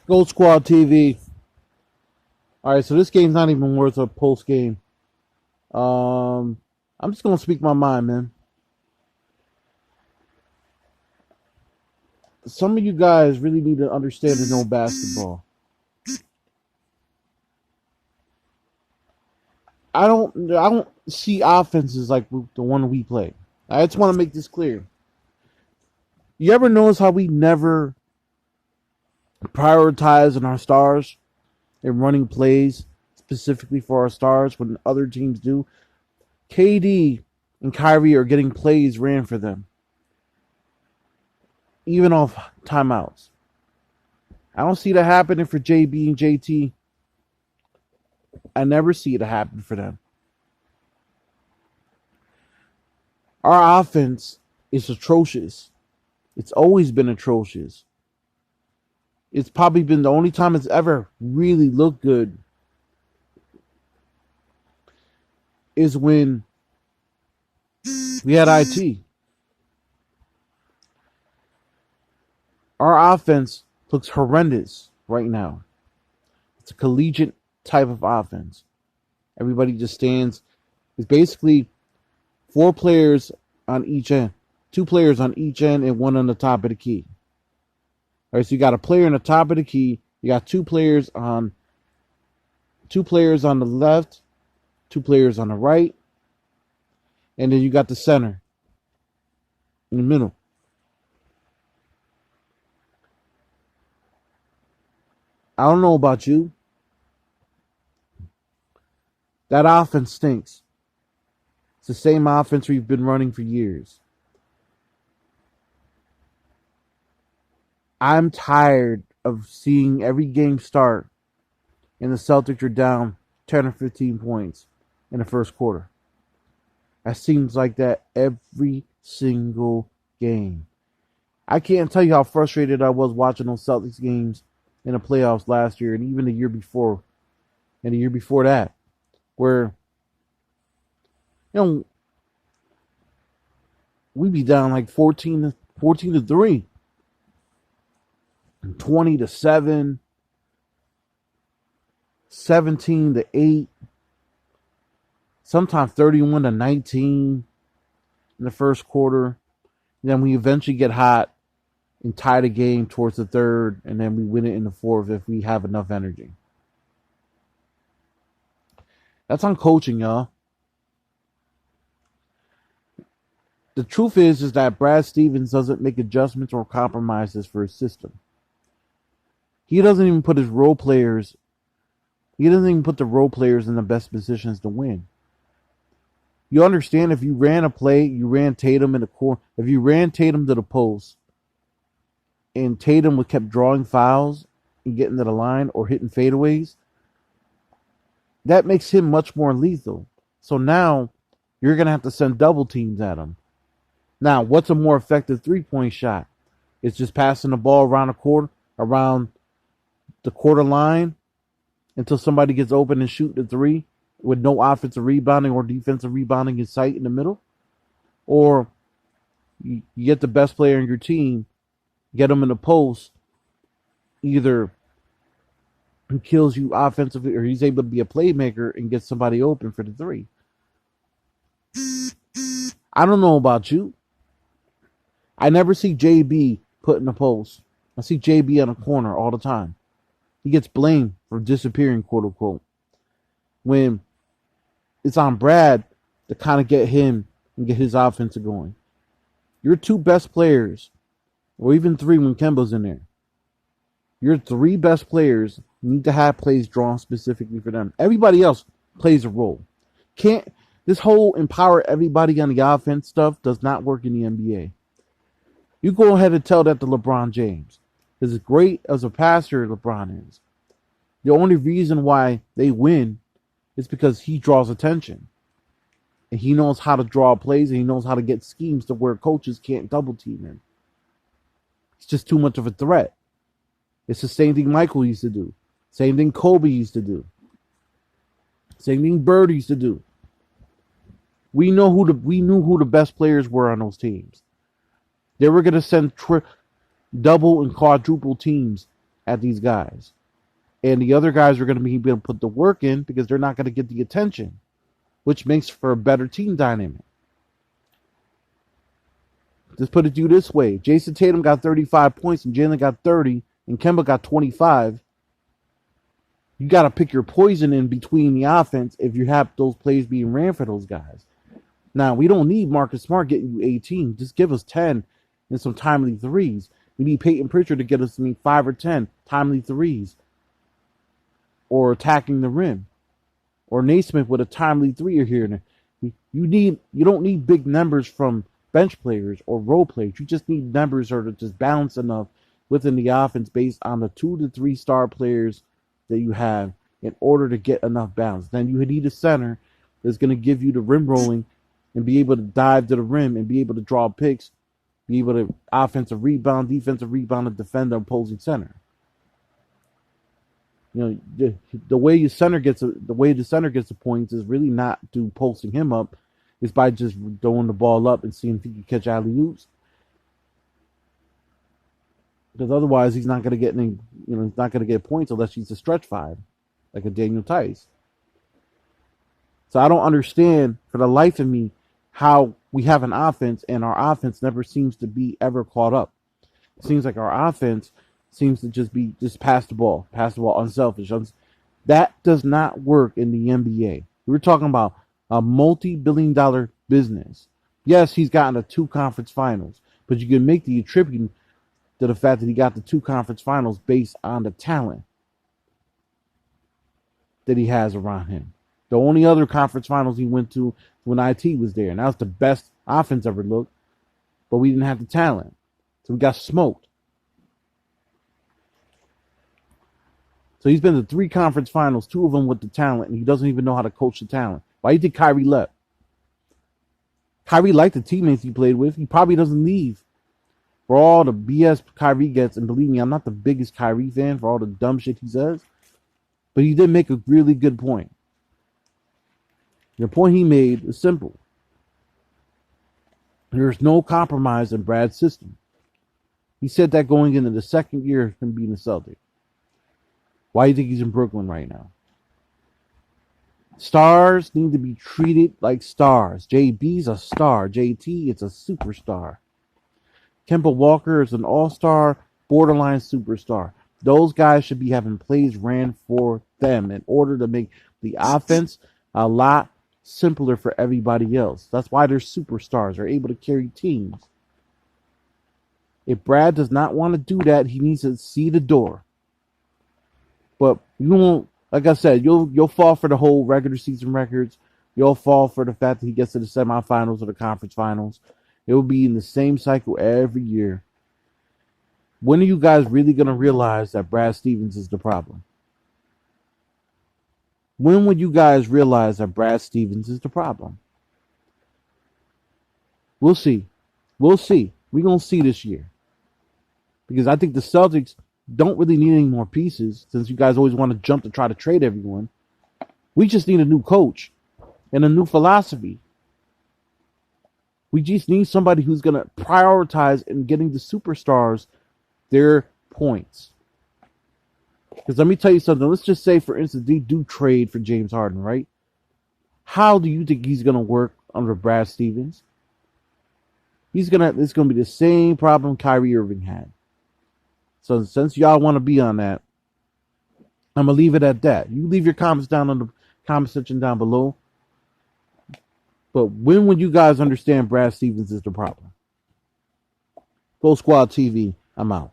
Gold Squad TV. All right, so this game's not even worth a post game. I'm just gonna speak my mind, man. Some of you guys really need to understand and know basketball. I don't see offenses like the one we play. I just want to make this clear. You ever notice how we never prioritize in our stars and running plays specifically for our stars when other teams do? KD and Kyrie are getting plays ran for them, even off timeouts. I don't see that happening for JB and JT. I never see it happen for them. Our offense is atrocious. It's always been atrocious. It's probably been the only time it's ever really looked good is when we had IT. Our offense looks horrendous right now. It's a collegiate type of offense. Everybody just stands. It's basically 4 players on each end. 2 players on each end and 1 on the top of the key. All right, so you got a player on the top of the key. You got 2 players on the left, 2 players on the right, and then you got the center in the middle. I don't know about you. That offense stinks. It's the same offense we've been running for years. I'm tired of seeing every game start and the Celtics are down 10 or 15 points in the first quarter. It seems like that every single game. I can't tell you how frustrated I was watching those Celtics games in the playoffs last year and even the year before and the year before that, where, we'd be down like 14 to 3, 20 to 7, 17 to 8, sometimes 31 to 19 in the first quarter. And then we eventually get hot and tie the game towards the third, and then we win it in the fourth if we have enough energy. That's on coaching, y'all. The truth is that Brad Stevens doesn't make adjustments or compromises for his system. He doesn't even put the role players in the best positions to win. You understand, if you ran a play, you ran Tatum in the corner. If you ran Tatum to the post and Tatum would kept drawing fouls and getting to the line or hitting fadeaways, that makes him much more lethal. So now you're going to have to send double teams at him. Now, what's a more effective three-point shot? It's just passing the ball around the quarter line until somebody gets open and shoot the three with no offensive rebounding or defensive rebounding in sight in the middle. Or you get the best player in your team, get him in the post, either he kills you offensively or he's able to be a playmaker and get somebody open for the three. I don't know about you. I never see JB put in the post. I see JB on a corner all the time. He gets blamed for disappearing, quote unquote, when it's on Brad to kind of get him and get his offense going. Your 2 best players, or even 3 when Kemba's in there, your 3 best players need to have plays drawn specifically for them. Everybody else plays a role. This whole empower everybody on the offense stuff does not work in the NBA. You go ahead and tell that to LeBron James. As great as a passer LeBron is, the only reason why they win is because he draws attention. And he knows how to draw plays and he knows how to get schemes to where coaches can't double team him. It's just too much of a threat. It's the same thing Michael used to do. Same thing Kobe used to do. Same thing Bird used to do. We knew who the best players were on those teams. They were going to send double and quadruple teams at these guys. And the other guys are going to be able to put the work in because they're not going to get the attention, which makes for a better team dynamic. Just put it to you this way. Jason Tatum got 35 points and Jalen got 30 and Kemba got 25. You got to pick your poison in between the offense if you have those plays being ran for those guys. Now, we don't need Marcus Smart getting you 18. Just give us 10 and some timely threes. We need Peyton Pritchard to get us 5 or 10 timely threes or attacking the rim. Or Naismith with a timely three here and there. You don't need big numbers from bench players or role players. You just need numbers that are just balanced enough within the offense based on the 2 to 3 star players that you have in order to get enough balance. Then you need a center that's going to give you the rim rolling and be able to dive to the rim and be able to draw picks, be able to offensive rebound, defensive rebound, and defend the opposing center. You know, the way the center gets the points is really not through posting him up. It's by just throwing the ball up and seeing if he can catch alley-oops. Because otherwise, he's not going to get any. You know, he's not going to get points unless he's a stretch five, like a Daniel Tice. So I don't understand for the life of me how we have an offense and our offense never seems to be ever caught up. It seems like our offense seems to just pass the ball, unselfish. That does not work in the NBA. We're talking about a multi-billion-dollar business. Yes, he's gotten to 2 conference finals, but you can make the attribute to the fact that he got the 2 conference finals based on the talent that he has around him. The only other conference finals he went to when IT was there, and that was the best offense ever looked, but we didn't have the talent. So we got smoked. So he's been to 3 conference finals, 2 of them with the talent, and he doesn't even know how to coach the talent. Why do you think Kyrie left? Kyrie liked the teammates he played with. He probably doesn't leave for all the BS Kyrie gets. And believe me, I'm not the biggest Kyrie fan for all the dumb shit he says. But he did make a really good point. The point he made is simple. There's no compromise in Brad's system. He said that going into the second year of him being a Celtic. Why do you think he's in Brooklyn right now? Stars need to be treated like stars. JB's a star. JT is a superstar. Kemba Walker is an all-star, borderline superstar. Those guys should be having plays ran for them in order to make the offense a lot simpler for everybody else. That's why they're superstars. They're able to carry teams. If Brad does not want to do that, he needs to see the door. But you won't. Like I said, you'll fall for the whole regular season records. You'll fall for the fact that he gets to the semifinals or the conference finals. It will be in the same cycle every year. When are you guys really going to realize that Brad Stevens is the problem? When would you guys realize that Brad Stevens is the problem? We'll see. We'll see. We're going to see this year. Because I think the Celtics don't really need any more pieces, since you guys always want to jump to try to trade everyone. We just need a new coach and a new philosophy. We just need somebody who's going to prioritize in getting the superstars their points. Because let me tell you something. Let's just say, for instance, they do trade for James Harden, right? How do you think he's going to work under Brad Stevens? It's going to be the same problem Kyrie Irving had. So since y'all want to be on that, I'm going to leave it at that. You leave your comments down on the comment section down below. But when would you guys understand Brad Stevens is the problem? Gold Squad TV, I'm out.